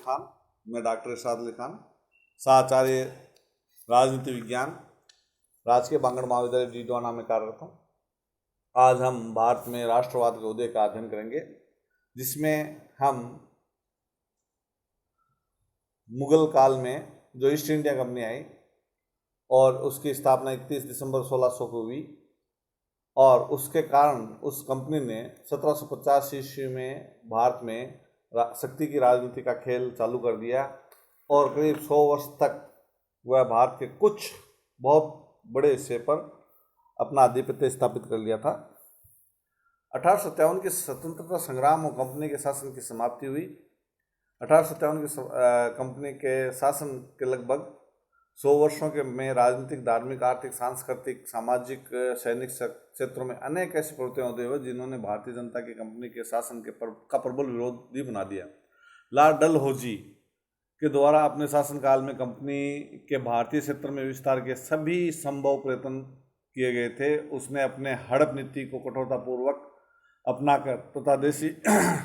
खान। मैं डॉक्टर इरशाद अली खान, सहाचार्य राजनीति विज्ञान, राजकीय बांगड़ महाविद्यालय डीडवाना में कार्यरत हूँ। आज हम भारत में राष्ट्रवाद के उदय का अध्ययन करेंगे, जिसमें हम मुगल काल में जो ईस्ट इंडिया कंपनी आई और उसकी स्थापना 31 दिसंबर 1600 को हुई, और उसके कारण उस कंपनी ने 1750 ईस्वी में भारत में शक्ति की राजनीति का खेल चालू कर दिया और करीब 100 वर्ष तक वह भारत के कुछ बहुत बड़े हिस्से पर अपना आधिपत्य स्थापित कर लिया था। 1857 के स्वतंत्रता संग्राम और कंपनी के शासन की समाप्ति हुई। 1857 के कंपनी के शासन के लगभग 100 वर्षों के में राजनीतिक, धार्मिक, आर्थिक, सांस्कृतिक, सामाजिक, सैनिक क्षेत्रों में अनेक ऐसी प्रवृत्तियां उदय हुई जिन्होंने भारतीय जनता की कंपनी के शासन का प्रबल विरोधी बना दिया। लॉर्ड डलहौजी के द्वारा अपने शासनकाल में कंपनी के भारतीय क्षेत्र में विस्तार के सभी संभव प्रयत्न किए गए थे। उसने अपने हड़प नीति को कठोरतापूर्वक अपनाकर तथा देशी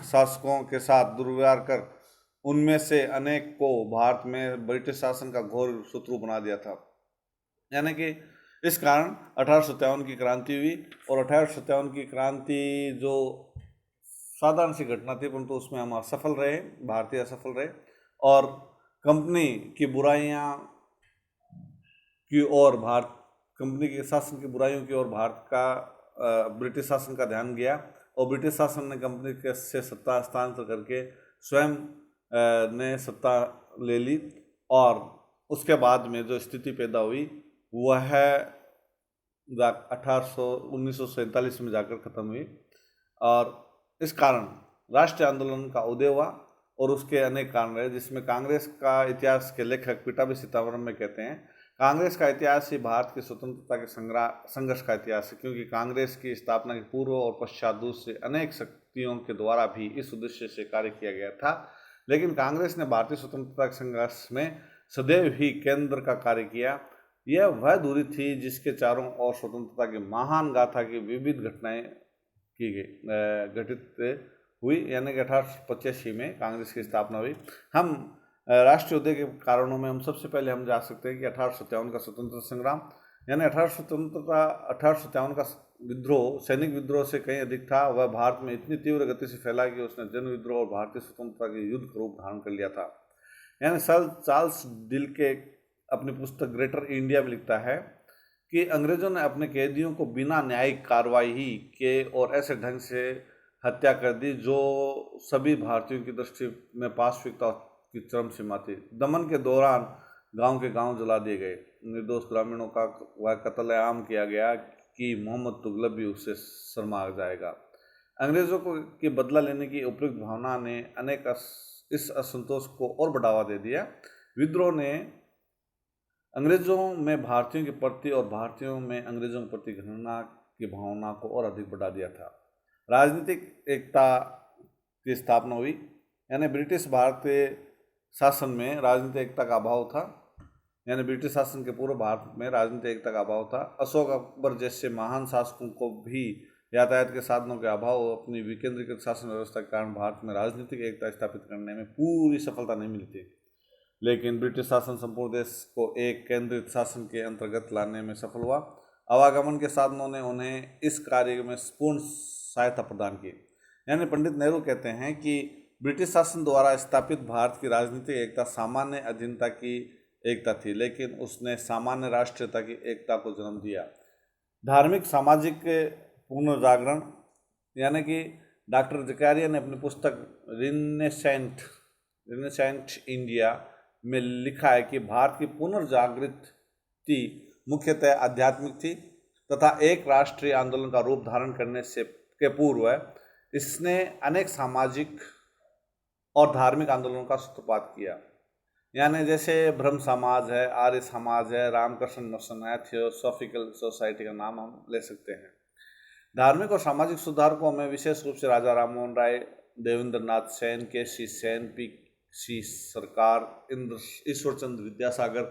शासकों के साथ दुर्व्यवहार कर उनमें से अनेक को भारत में ब्रिटिश शासन का घोर शत्रु बना दिया था। यानी कि इस कारण 1857 की क्रांति हुई, और 1857 की क्रांति जो साधारण सी घटना थी, परंतु उसमें हम असफल रहे, भारतीय असफल रहे, और कंपनी की बुराइयां की ओर कंपनी के शासन की बुराइयों की ओर भारत का ब्रिटिश शासन का ध्यान गया, और ब्रिटिश शासन ने कंपनी के से सत्ता हस्तांतर करके स्वयं ने सत्ता ले ली। और उसके बाद में जो स्थिति पैदा हुई वह 1947 में जाकर ख़त्म हुई, और इस कारण राष्ट्रीय आंदोलन का उदय हुआ, और उसके अनेक कारण रहे, जिसमें कांग्रेस का इतिहास के लेखक पीटाबी सीतावरम में कहते हैं, कांग्रेस का इतिहास ही भारत की स्वतंत्रता के संघर्ष का इतिहास है, क्योंकि कांग्रेस की स्थापना के पूर्व और पश्चात दूसरे अनेक शक्तियों के द्वारा भी इस उद्देश्य से कार्य किया गया था, लेकिन कांग्रेस ने भारतीय स्वतंत्रता के संघर्ष में सदैव ही केंद्र का कार्य किया। यह वह दूरी थी जिसके चारों ओर स्वतंत्रता की महान गाथा की विविध घटनाएं घटित हुई, यानी कि 1885 में कांग्रेस की स्थापना हुई। हम राष्ट्रीय उदय के कारणों में हम सबसे पहले हम जा सकते हैं कि 1857 का स्वतंत्रता संग्राम, यानी 1857 का विद्रोह सैनिक विद्रोह से कहीं अधिक था। वह भारत में इतनी तीव्र गति से फैला कि उसने जन विद्रोह और भारतीय स्वतंत्रता के युद्ध का रूप धारण कर लिया था। यानी सर चार्ल्स डिल के अपनी पुस्तक ग्रेटर इंडिया में लिखता है कि अंग्रेजों ने अपने कैदियों को बिना न्यायिक कार्रवाई के और ऐसे ढंग से हत्या कर दी जो सभी भारतीयों की दृष्टि में पाशविकता की चरम सीमा थी। दमन के दौरान गांव के गांव जला दिए गए, निर्दोष ग्रामीणों का वह कत्लेआम किया गया कि मोहम्मद तुगलक भी उससे शर्मा जाएगा। अंग्रेजों को की बदला लेने की उपयुक्त भावना ने अनेक इस असंतोष को और बढ़ावा दे दिया। विद्रोह ने अंग्रेजों में भारतीयों के प्रति और भारतीयों में अंग्रेजों के प्रति घृणा की भावना को और अधिक बढ़ा दिया था। राजनीतिक एकता की स्थापना हुई, यानी ब्रिटिश भारतीय शासन में राजनीतिक एकता का अभाव था, यानी ब्रिटिश शासन के पूर्व भारत में राजनीतिक एकता का अभाव था। अशोक अकबर जैसे महान शासकों को भी यातायात के साधनों के अभाव और अपनी विकेंद्रीकृत शासन व्यवस्था के कारण भारत में राजनीतिक एकता स्थापित करने में पूरी सफलता नहीं मिली थी, लेकिन ब्रिटिश शासन संपूर्ण देश को एक केंद्रित शासन के अंतर्गत लाने में सफल हुआ। आवागमन के साधनों ने उन्हें इस कार्य में पूर्ण सहायता प्रदान की। यानी पंडित नेहरू कहते हैं कि ब्रिटिश शासन द्वारा स्थापित भारत की राजनीतिक एकता सामान्य अधीनता की एकता थी, लेकिन उसने सामान्य राष्ट्रीयता की एकता को जन्म दिया। धार्मिक सामाजिक पुनर्जागरण, यानी कि डॉक्टर जकारिया ने अपनी पुस्तक रिनेसेंट इंडिया में लिखा है कि भारत की पुनर्जागृति मुख्यतः आध्यात्मिक थी तथा एक राष्ट्रीय आंदोलन का रूप धारण करने से के पूर्व इसने अनेक सामाजिक और धार्मिक आंदोलनों का सूत्रपात किया। यानी जैसे ब्रह्म समाज है, आर्य समाज है, रामकृष्ण मिशन है, थियोसॉफिकल सोसाइटी का नाम हम ले सकते हैं। धार्मिक और सामाजिक सुधारकों में विशेष रूप से राजा राममोहन राय, देवेंद्र नाथ सेन, के.सी. सेन, पी.सी. सरकार, ईश्वरचंद्र विद्यासागर,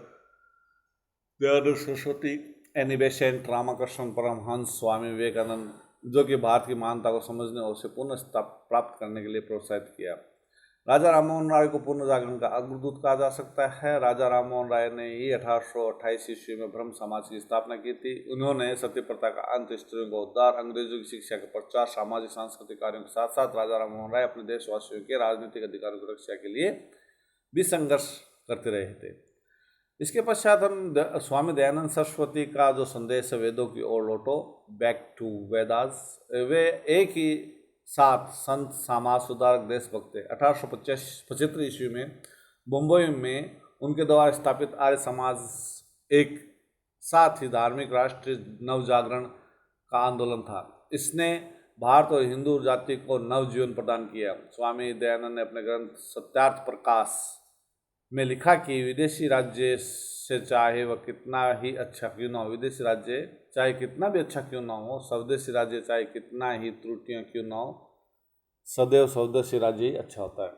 दयानंद सरस्वती, एनी बेसेंट, रामकृष्ण परमहंस, स्वामी विवेकानंद, जो कि भारत की महानता को समझने और उसे पुनः प्राप्त करने के लिए प्रोत्साहित किया। राजा राममोहन राय को पूर्ण जागरण का अग्रदूत कहा जा सकता है। राजा राममोहन राय ने ही 1828 ईस्वी में ब्रह्म समाज की स्थापना की थी। उन्होंने सती प्रथा का अंत, स्त्रियों का उद्धार, अंग्रेजों की शिक्षा के प्रचार, सामाजिक सांस्कृतिक कार्यों के साथ साथ राजा राममोहन राय अपने देशवासियों के राजनीतिक अधिकारों की रक्षा के लिए भी संघर्ष करते रहे थे। इसके पश्चात हम स्वामी दयानंद सरस्वती का जो संदेश है, वेदों की ओर लौटो, बैक टू वेदास, वे एक ही साथ संत, समाज सुधारक, देशभक्त थे। 1875 ईस्वी में मुंबई में उनके द्वारा स्थापित आर्य समाज एक साथ ही धार्मिक राष्ट्रीय नवजागरण का आंदोलन था। इसने भारत और हिंदू जाति को नव जीवन प्रदान किया। स्वामी दयानंद ने अपने ग्रंथ सत्यार्थ प्रकाश में लिखा कि विदेशी राज्य से चाहे वह कितना ही अच्छा क्यों ना हो, विदेशी राज्य चाहे कितना भी अच्छा क्यों ना हो, स्वदेशी राज्य चाहे कितना ही त्रुटियां क्यों ना हो, सदैव स्वदेशी राज्य ही अच्छा होता है।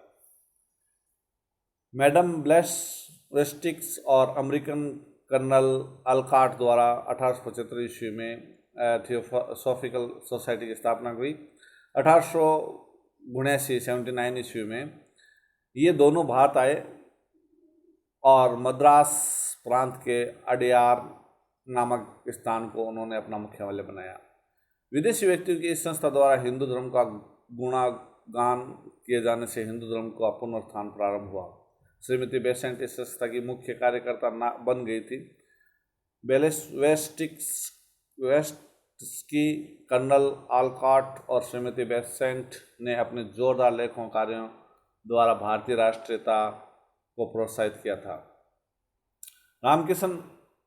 मैडम ब्लेस वेस्टिक्स और अमेरिकन कर्नल अल्काट द्वारा 1875 ईस्वी में थियोसॉफिकल सोसाइटी की स्थापना हुई। 1879 ईस्वी में ये दोनों भारत आए और मद्रास प्रांत के अडयार नामक स्थान को उन्होंने अपना मुख्यालय बनाया। विदेशी व्यक्तियों की इस संस्था द्वारा हिंदू धर्म का गुणागान किए जाने से हिंदू धर्म का पुनरुत्थान प्रारंभ हुआ। श्रीमती बेसेंट इस संस्था की मुख्य कार्यकर्ता बन गई थी। वेस्टस्की, कर्नल आलकॉट और श्रीमती बेसेंट ने अपने जोरदार लेखों कार्यों द्वारा भारतीय राष्ट्रीयता को प्रोत्साहित किया था। रामकृष्ण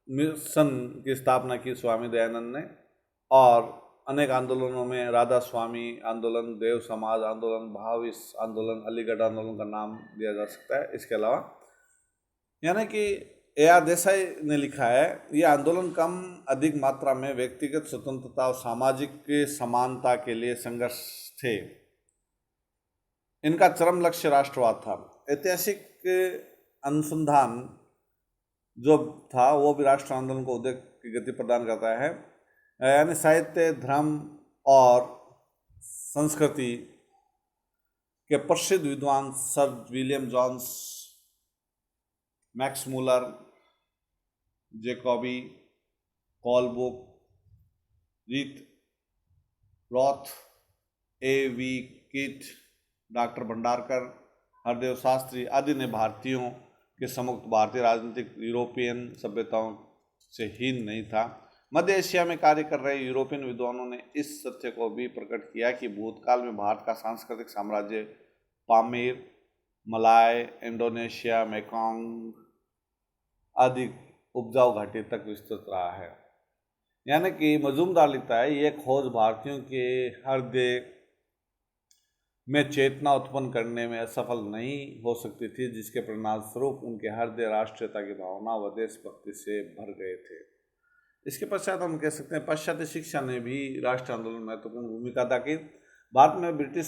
मिशन की स्थापना की स्वामी दयानंद ने और अनेक आंदोलनों में राधा स्वामी आंदोलन, देव समाज आंदोलन, भाविस आंदोलन, अलीगढ़ आंदोलन का नाम दिया जा सकता है। इसके अलावा यानी कि A.R. देसाई ने लिखा है, ये आंदोलन कम अधिक मात्रा में व्यक्तिगत स्वतंत्रता और सामाजिक समानता के लिए संघर्ष थे। इनका चरम लक्ष्य राष्ट्रवाद था। ऐतिहासिक अनुसंधान जो था वो भी राष्ट्र आंदोलन को उद्योग की गति प्रदान करता है। यानी साहित्य, धर्म और संस्कृति के प्रसिद्ध विद्वान sir William Jones, Max Muller, Jacobi, Colebrooke, रीत Roth, A.V. Keith, doctor Bhandarkar, Hardev Shastri आदि ने भारतीयों के सम्मुख भारतीय राजनीतिक यूरोपियन सभ्यताओं से हीन नहीं था। मध्य एशिया में कार्य कर रहे यूरोपियन विद्वानों ने इस तथ्य को भी प्रकट किया कि भूतकाल में भारत का सांस्कृतिक साम्राज्य पामीर, मलाय, इंडोनेशिया, मेकोंग आदि उपजाऊ घाटी तक विस्तृत रहा है। यानी कि मजूमदार लिखता है, ये खोज भारतीयों के हृदय में चेतना उत्पन्न करने में असफल नहीं हो सकती थी, जिसके परिणाम स्वरूप उनके हृदय राष्ट्रीयता की भावना व देशभक्ति से भर गए थे। इसके पश्चात हम कह सकते हैं पाश्चात्य शिक्षा ने भी राष्ट्रीय आंदोलन में महत्वपूर्ण भूमिका अदा की। भारत में ब्रिटिश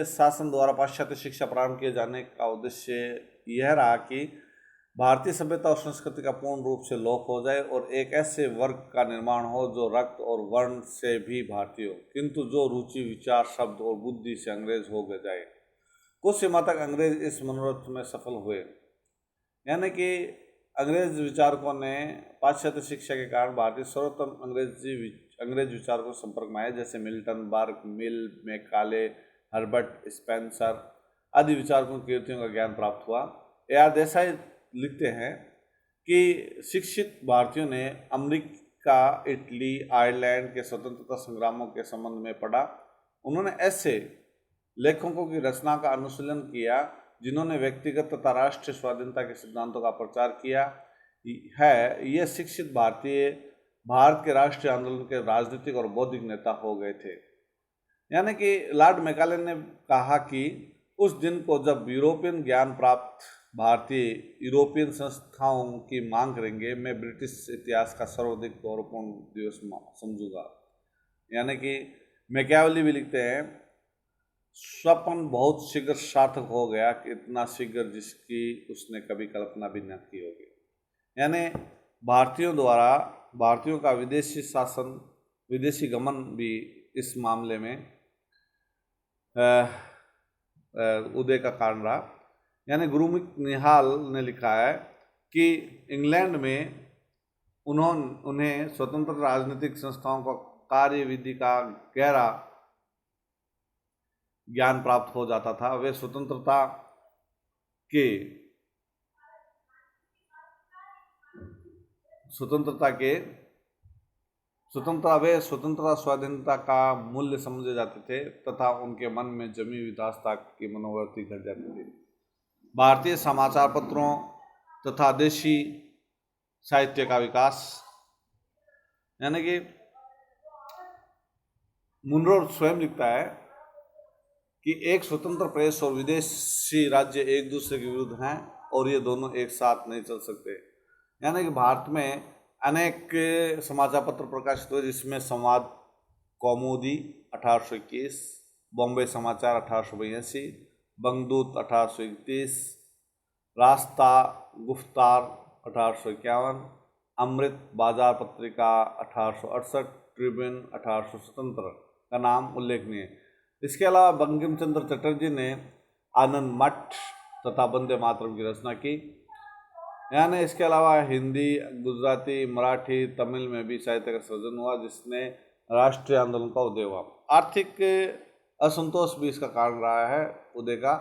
शासन द्वारा पाश्चात्य शिक्षा प्रारंभ किए जाने का उद्देश्य यह रहा कि भारतीय सभ्यता और संस्कृति का पूर्ण रूप से लोप हो जाए और एक ऐसे वर्ग का निर्माण हो जो रक्त और वर्ण से भी भारतीय हो, किंतु जो रुचि, विचार, शब्द और बुद्धि से अंग्रेज हो जाए। कुछ सीमा तक अंग्रेज इस मनोरथ में सफल हुए। यानी कि अंग्रेज विचारकों ने पाश्चात्य शिक्षा के कारण भारतीय सर्वोत्तम अंग्रेज विचारकों के संपर्क में आए, जैसे मिल्टन, बर्क, मिल, मैकाले, हर्बर्ट स्पेंसर आदि विचारकों की कृतियों का ज्ञान प्राप्त हुआ। A.R. देसाई लिखते हैं कि शिक्षित भारतीयों ने अमेरिका, इटली, आयरलैंड के स्वतंत्रता संग्रामों के संबंध में पढ़ा। उन्होंने ऐसे लेखकों की रचना का अनुशीलन किया जिन्होंने व्यक्तिगत तथा राष्ट्रीय स्वाधीनता के सिद्धांतों का प्रचार किया है। ये शिक्षित भारतीय भारत के राष्ट्रीय आंदोलन के राजनीतिक और बौद्धिक नेता हो गए थे। यानी कि लॉर्ड मैकाले ने कहा कि उस दिन को जब यूरोपियन ज्ञान प्राप्त भारतीय यूरोपियन संस्थाओं की मांग करेंगे, मैं ब्रिटिश इतिहास का सर्वाधिक गौरवपूर्ण दिवस समझूंगा। यानी कि मैकियावेली भी लिखते हैं, स्वप्न बहुत शीघ्र सार्थक हो गया कि इतना शीघ्र जिसकी उसने कभी कल्पना भी न की होगी। यानी भारतीयों द्वारा भारतीयों का विदेशी शासन, विदेशी गमन भी इस मामले में उदय का कारण रहा। यानी गुरमीत निहाल ने लिखा है कि इंग्लैंड में उन्हें स्वतंत्र राजनीतिक संस्थाओं का कार्यविधि का गहरा ज्ञान प्राप्त हो जाता था। वे के स्वतंत्रता स्वाधीनता का मूल्य समझे जाते थे तथा उनके मन में जमी हुई दासता की मनोवृत्ति घट जाती थी। भारतीय समाचार पत्रों तथा देशी साहित्य का विकास, यानी कि मुनरो स्वयं लिखता है कि एक स्वतंत्र प्रेस और विदेशी राज्य एक दूसरे के विरुद्ध हैं और ये दोनों एक साथ नहीं चल सकते। यानी कि भारत में अनेक समाचार पत्र प्रकाशित हुए, जिसमें संवाद कौमुदी 1821, बॉम्बे समाचार 1882, बंगदूत 1831, रास्ता गुफ्तार 1851, अमृत बाजार पत्रिका 1868, ट्रिब्यून 1877 का नाम उल्लेखनीय है। इसके अलावा बंकिम चंद्र चटर्जी ने आनंद मठ तथा वंदे मातरम की रचना की। यानी इसके अलावा हिंदी, गुजराती, मराठी, तमिल में भी साहित्य का सृजन हुआ, जिसने राष्ट्रीय आंदोलन का उदय हुआ। आर्थिक असंतोष भी इसका कारण रहा है उदय का।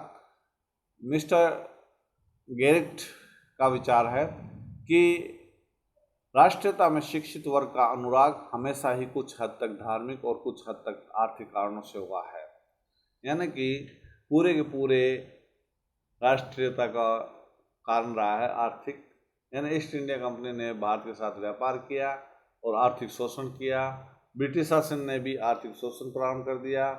मिस्टर गेरिट का विचार है कि राष्ट्रीयता में शिक्षित वर्ग का अनुराग हमेशा ही कुछ हद तक धार्मिक और कुछ हद तक आर्थिक कारणों से हुआ है। यानी कि पूरे के पूरे राष्ट्रीयता का कारण रहा है आर्थिक। यानी ईस्ट इंडिया कंपनी ने भारत के साथ व्यापार किया और आर्थिक शोषण किया। ब्रिटिश शासन ने भी आर्थिक शोषण प्रारंभ कर दिया।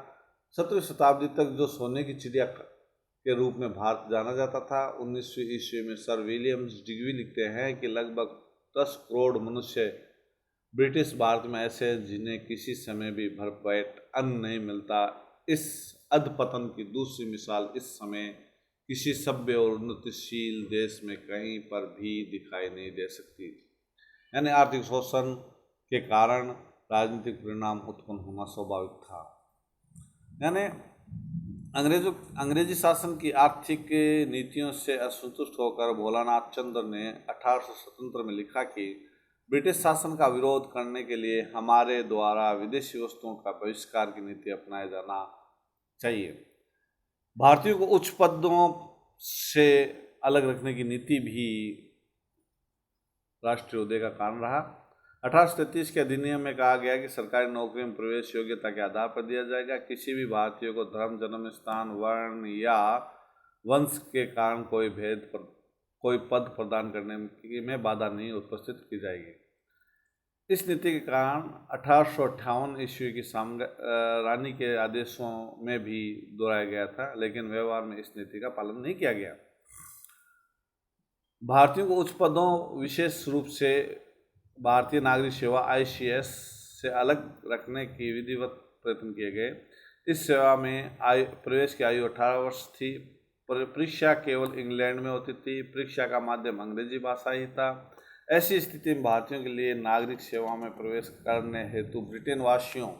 17वीं शताब्दी तक जो सोने की चिड़िया के रूप में भारत जाना जाता था, 19वीं ईस्वी में सर विलियम्स डिग्वी लिखते हैं कि लगभग 10 करोड़ मनुष्य ब्रिटिश भारत में ऐसे जिन्हें किसी समय भी भरपेट अन्न नहीं मिलता। इस अधपतन की दूसरी मिसाल इस समय किसी सभ्य और उन्नतिशील देश में कहीं पर भी दिखाई नहीं दे सकती। यानी आर्थिक शोषण के कारण राजनीतिक परिणाम उत्पन्न होना स्वाभाविक था। यानी अंग्रेजी शासन की आर्थिक नीतियों से असंतुष्ट होकर भोलानाथ चंद्र ने 1877 में लिखा कि ब्रिटिश शासन का विरोध करने के लिए हमारे द्वारा विदेशी वस्तुओं का बहिष्कार की नीति अपनाया जाना चाहिए। भारतीयों को उच्च पदों से अलग रखने की नीति भी राष्ट्रीय उदय का कारण रहा। 1833 के अधिनियम में कहा गया कि सरकारी नौकरी में प्रवेश योग्यता के आधार पर दिया जाएगा। किसी भी भारतीय को धर्म, जन्म स्थान, वर्ण या वंश के कारण कोई पद प्रदान करने में बाधा नहीं उपस्थित की जाएगी। इस नीति के कारण 1858 ईस्वी की रानी के आदेशों में भी दोहराया गया था, लेकिन व्यवहार में इस नीति का पालन नहीं किया गया। भारतीयों को उच्च पदों, विशेष रूप से भारतीय नागरिक सेवा ICS से अलग रखने की विधिवत प्रयत्न किए गए। इस सेवा में प्रवेश की आयु 18 वर्ष थी। परीक्षा केवल इंग्लैंड में होती थी। परीक्षा का माध्यम अंग्रेजी भाषा ही था। ऐसी स्थिति में भारतीयों के लिए नागरिक सेवा में प्रवेश करने हेतु ब्रिटेन वासियों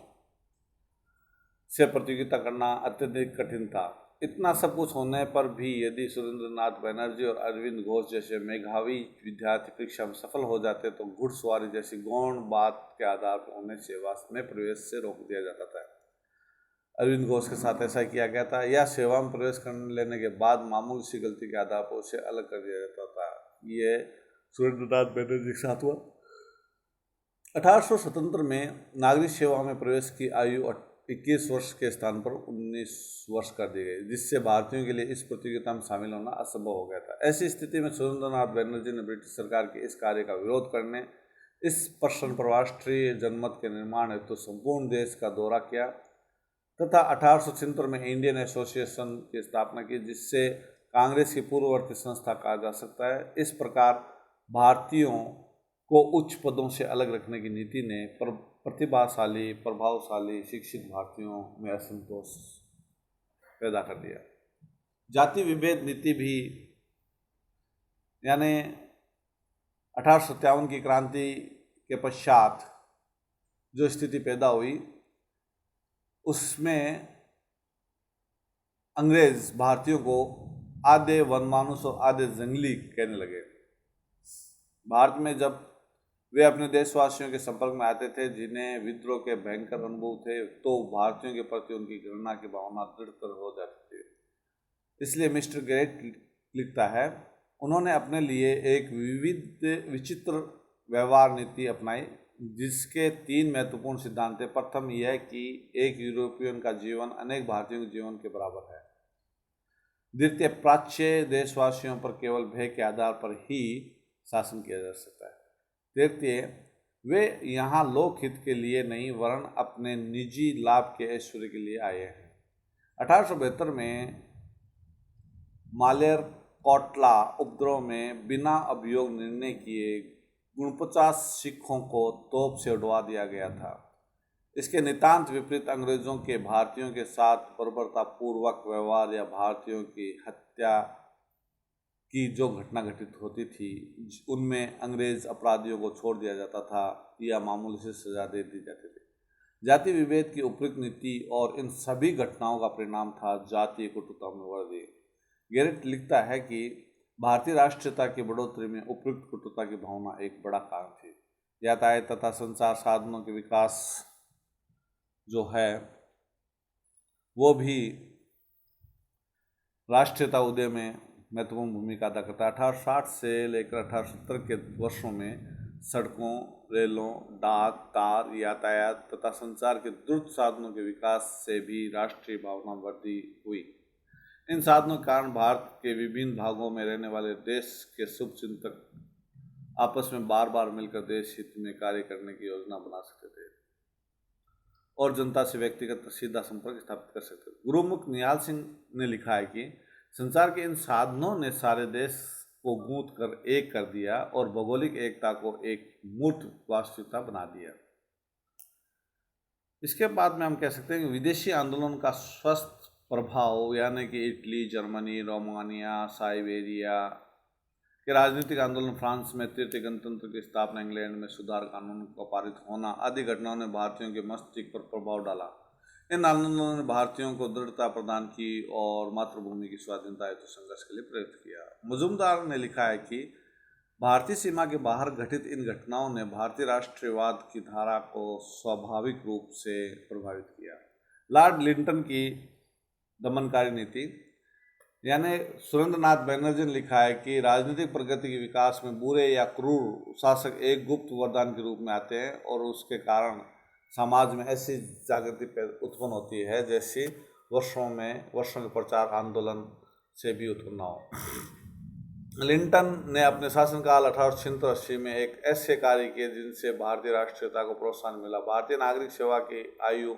से प्रतियोगिता करना अत्यधिक कठिन था। इतना सब कुछ होने पर भी यदि सुरेंद्रनाथ बनर्जी और अरविंद घोष जैसे मेधावी विद्यार्थी परीक्षा में सफल हो जाते तो घुड़सवारी जैसी गौण बात के आधार पर उन्हें सेवा में प्रवेश से रोक दिया जाता था। अरविंद घोष के साथ ऐसा किया गया था, या सेवा में प्रवेश करने लेने के बाद मामूली सी गलती के आधार पर उसे अलग कर दिया जाता था। ये सुरेंद्रनाथ बनर्जी के साथ हुआ। 1877 में नागरिक सेवा में प्रवेश की आयु 21 वर्ष के स्थान पर 19 वर्ष कर दी गई, जिससे भारतीयों के लिए इस प्रतियोगिता में शामिल होना असंभव हो गया था। ऐसी स्थिति में सुरेंद्रनाथ बनर्जी ने ब्रिटिश सरकार के इस कार्य का विरोध करने, इस प्रश्न पर राष्ट्रीय जनमत के निर्माण हेतु तो संपूर्ण देश का दौरा किया तथा 1876 में इंडियन एसोसिएशन की स्थापना की, जिससे कांग्रेस की पूर्ववर्ती संस्था कहा जा सकता है। इस प्रकार भारतीयों को उच्च पदों से अलग रखने की नीति ने प्रतिभाशाली, प्रभावशाली, शिक्षित भारतीयों में असंतोष पैदा कर दिया। जाति विभेद नीति भी, यानी 1857 की क्रांति के पश्चात जो स्थिति पैदा हुई, उसमें अंग्रेज भारतीयों को आधे वनमानुष और आधे जंगली कहने लगे। भारत में जब वे अपने देशवासियों के संपर्क में आते थे जिन्हें विद्रोह के भयंकर अनुभव थे, तो भारतीयों के प्रति उनकी घृणा की भावना दृढ़तर हो जाती थी। इसलिए मिस्टर गेरेट लिखता है, उन्होंने अपने लिए एक विचित्र व्यवहार नीति अपनाई जिसके 3 महत्वपूर्ण सिद्धांत थे। प्रथम यह कि एक यूरोपियन का जीवन अनेक भारतीयों के जीवन के बराबर है। द्वितीय, प्राच्य देशवासियों पर केवल भय के आधार पर ही शासन किया जा सकता है। तृतीय, वे यहाँ लोकहित के लिए नहीं वरन अपने निजी लाभ के ऐश्वर्य के लिए आए हैं। 1872 में मालेरकोटला उपद्रव में बिना अभियोग निर्णय किए 49 सिखों को तोप से उड़वा दिया गया था। इसके नितांत विपरीत अंग्रेजों के भारतीयों के साथ बर्बरतापूर्वक व्यवहार या भारतीयों की हत्या की जो घटना घटित होती थी, उनमें अंग्रेज अपराधियों को छोड़ दिया जाता था या मामूली से सजा दे दी जाती थी। जाति विभेद की उपयुक्त नीति और इन सभी घटनाओं का परिणाम था जातीय कटुता में वृद्धि। गेरेट लिखता है कि भारतीय राष्ट्रीयता की बढ़ोतरी में उपयुक्त कटुता की भावना एक बड़ा कारण थी। यातायात तथा संचार साधनों के विकास जो है वो भी राष्ट्रीयता उदय में महत्वपूर्ण भूमिका अदा करता है। 1860 से लेकर 1870 के वर्षों में सड़कों, रेलों, डाक, तार, यातायात तथा संचार के द्रुत साधनों के विकास से भी राष्ट्रीय भावना वृद्धि हुई। इन साधनों के कारण भारत के विभिन्न भागों में रहने वाले देश के शुभचिंतक आपस में बार बार मिलकर देश हित में कार्य करने की योजना बना सकते थे और जनता से व्यक्तिगत सीधा संपर्क स्थापित कर सकते थे। गुरुमुख निहाल सिंह ने लिखा है कि संचार के इन साधनों ने सारे देश को गूंथ कर एक कर दिया और भौगोलिक एकता को एक मूर्त वास्तविकता बना दिया। इसके बाद में हम कह सकते हैं कि विदेशी आंदोलन का स्वस्थ प्रभाव, यानी कि इटली, जर्मनी, रोमानिया, साइबेरिया के राजनीतिक आंदोलन, फ्रांस में तृतीय गणतंत्र की स्थापना, इंग्लैंड में सुधार कानून का पारित होना आदि घटनाओं ने भारतीयों के मस्तिष्क पर प्रभाव डाला। इन आंदोलनों ने भारतीयों को दृढ़ता प्रदान की और मातृभूमि की स्वाधीनता हेतु संघर्ष के लिए प्रेरित किया। मुजुमदार ने लिखा है कि भारतीय सीमा के बाहर घटित इन घटनाओं ने भारतीय राष्ट्रवाद की धारा को स्वाभाविक रूप से प्रभावित किया। लॉर्ड लिंटन की दमनकारी नीति, यानी सुरेंद्रनाथ बैनर्जी ने लिखा है कि राजनीतिक प्रगति के विकास में बुरे या क्रूर शासक एक गुप्त वरदान के रूप में आते हैं और उसके कारण समाज में ऐसी जागृति उत्पन्न होती है जैसी वर्षों के प्रचार आंदोलन से भी उत्पन्न हो। लिंटन ने अपने शासनकाल 1886 में एक ऐसे कार्य किए जिनसे भारतीय राष्ट्रीयता को प्रोत्साहन मिला। भारतीय नागरिक सेवा की आयु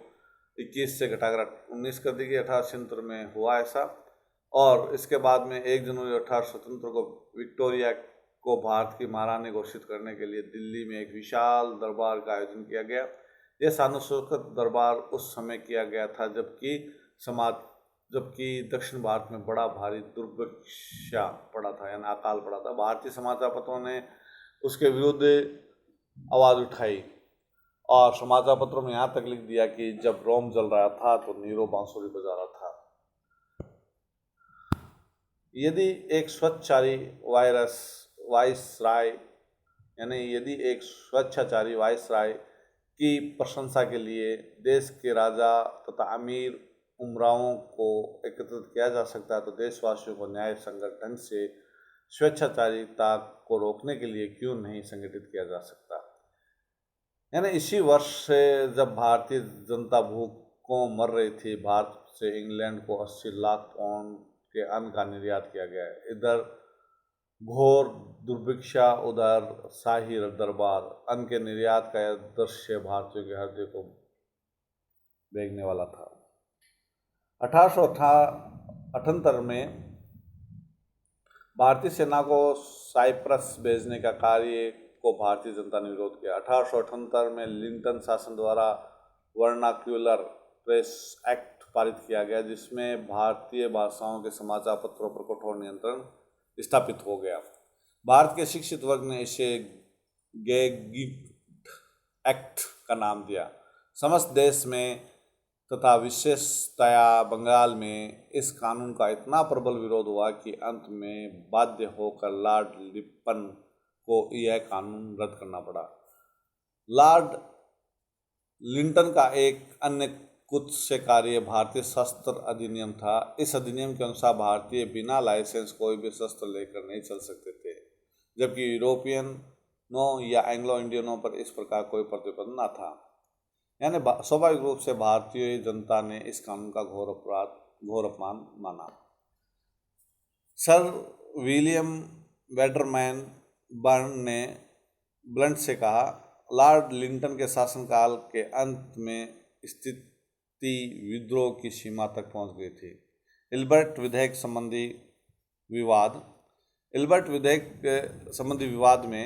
21 से घटाकर 19 कर दी गई। 1876 में हुआ ऐसा, और इसके बाद में 1 जनवरी 1877 को विक्टोरिया को भारत की महारानी घोषित करने के लिए दिल्ली में एक विशाल दरबार का आयोजन किया गया। यह शानोशौकत दरबार उस समय किया गया था जबकि दक्षिण भारत में बड़ा भारी दुर्भिक्ष पड़ा था, यानी अकाल पड़ा था। भारतीय समाचार पत्रों ने उसके विरुद्ध आवाज़ उठाई और समाचार पत्रों में यहाँ तक लिख दिया कि जब रोम जल रहा था तो नीरो बांसुरी बजा रहा था। यदि एक स्वच्छाचारी वायसराय की प्रशंसा के लिए देश के राजा तथा अमीर उमरावों को एकत्रित किया जा सकता है, तो देशवासियों को न्याय संगत ढंग से स्वेच्छाचारिता को रोकने के लिए क्यों नहीं संगठित किया जा सकता। यानी इसी वर्ष से जब भारतीय जनता भूखों मर रही थी, भारत से इंग्लैंड को 80 लाख पाउंड के अन्न का निर्यात किया गया है। इधर घोर दुर्भिक्षा, उधर शाही दरबार, अन्न के निर्यात का यह दृश्य भारतीयों के हृदय को बेचने वाला था। 1878 में भारतीय सेना को साइप्रस भेजने का कार्य को भारतीय जनता ने विरोध किया। 1878 में लिंटन शासन द्वारा वर्नाक्यूलर प्रेस एक्ट पारित किया गया, जिसमें भारतीय भाषाओं के समाचार पत्रों पर कठोर नियंत्रण स्थापित हो गया। भारत के शिक्षित वर्ग ने इसे गैगिट एक्ट का नाम दिया। समस्त देश में तथा विशेषतया बंगाल में इस कानून का इतना प्रबल विरोध हुआ कि अंत में बाध्य होकर लॉर्ड लिप्पन को यह कानून रद्द करना पड़ा। लॉर्ड लिंटन का एक अन्य कुत्स्य कार्य भारतीय शस्त्र अधिनियम था। इस अधिनियम के अनुसार भारतीय बिना लाइसेंस कोई भी शस्त्र लेकर नहीं चल सकते थे, जबकि यूरोपियनों या एंग्लो इंडियनों पर इस प्रकार कोई प्रतिबंध न था। यानी स्वाभाविक रूप से भारतीय जनता ने इस कानून का घोर अपमान माना। सर विलियम वेडरमैन बर्न ने ब्लंट से कहा, लॉर्ड लिंटन के शासनकाल के अंत में स्थिति विद्रोह की सीमा तक पहुंच गई थी। इल्बर्ट विधेयक संबंधी विवाद में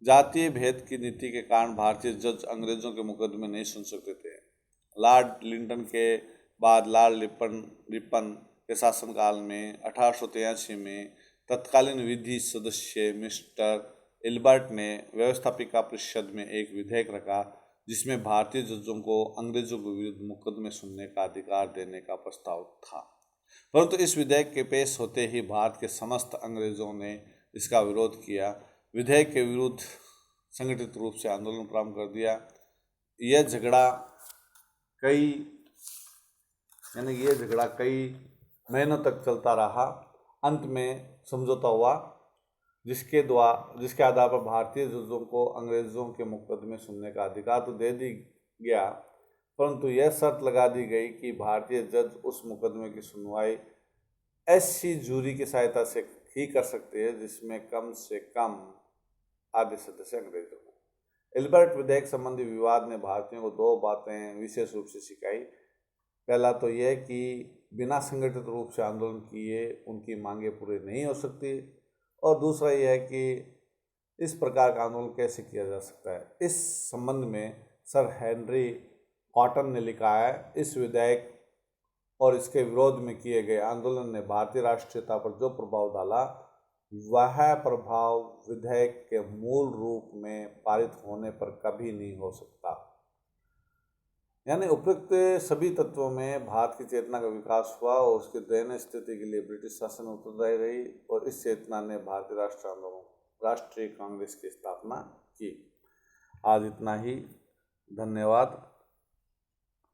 जातीय भेद की नीति के कारण भारतीय जज अंग्रेजों के मुकदमे नहीं सुन सकते थे। लॉर्ड लिंटन के बाद लॉर्ड लिप्पन के शासनकाल में 1883 में तत्कालीन विधि सदस्य मिस्टर इल्बर्ट ने व्यवस्थापिका परिषद में एक विधेयक रखा जिसमें भारतीय जजों को अंग्रेजों के विरुद्ध मुकदमे सुनने का अधिकार देने का प्रस्ताव था। परंतु इस विधेयक के पेश होते ही भारत के समस्त अंग्रेजों ने इसका विरोध किया। विधेयक के विरुद्ध संगठित रूप से आंदोलन प्रारंभ कर दिया। यह झगड़ा कई महीनों तक चलता रहा। अंत में समझौता हुआ जिसके आधार पर भारतीय जजों को अंग्रेजों के मुकदमे सुनने का अधिकार तो दे दी गया, परंतु यह शर्त लगा दी गई कि भारतीय जज उस मुकदमे की सुनवाई ऐसी जूरी की सहायता से ही कर सकते हैं जिसमें कम से कम आधे सदस्य अंग्रेज हो। इल्बर्ट विधेयक संबंधी विवाद ने भारतीयों को दो बातें विशेष रूप से सिखाई। पहला तो यह कि बिना संगठित रूप से आंदोलन किए उनकी मांगें पूरी नहीं हो सकती, और दूसरा यह है कि इस प्रकार का आंदोलन कैसे किया जा सकता है। इस संबंध में सर हेनरी कॉटन ने लिखा है, इस विधेयक और इसके विरोध में किए गए आंदोलन ने भारतीय राष्ट्रीयता पर जो प्रभाव डाला वह प्रभाव विधेयक के मूल रूप में पारित होने पर कभी नहीं हो सकता। यानी उपयुक्त सभी तत्वों में भारत की चेतना का विकास हुआ और उसकी दयनीय स्थिति के लिए ब्रिटिश शासन उत्तरदायी रही, और इस चेतना ने भारतीय राष्ट्रीय कांग्रेस की स्थापना की। आज इतना ही, धन्यवाद।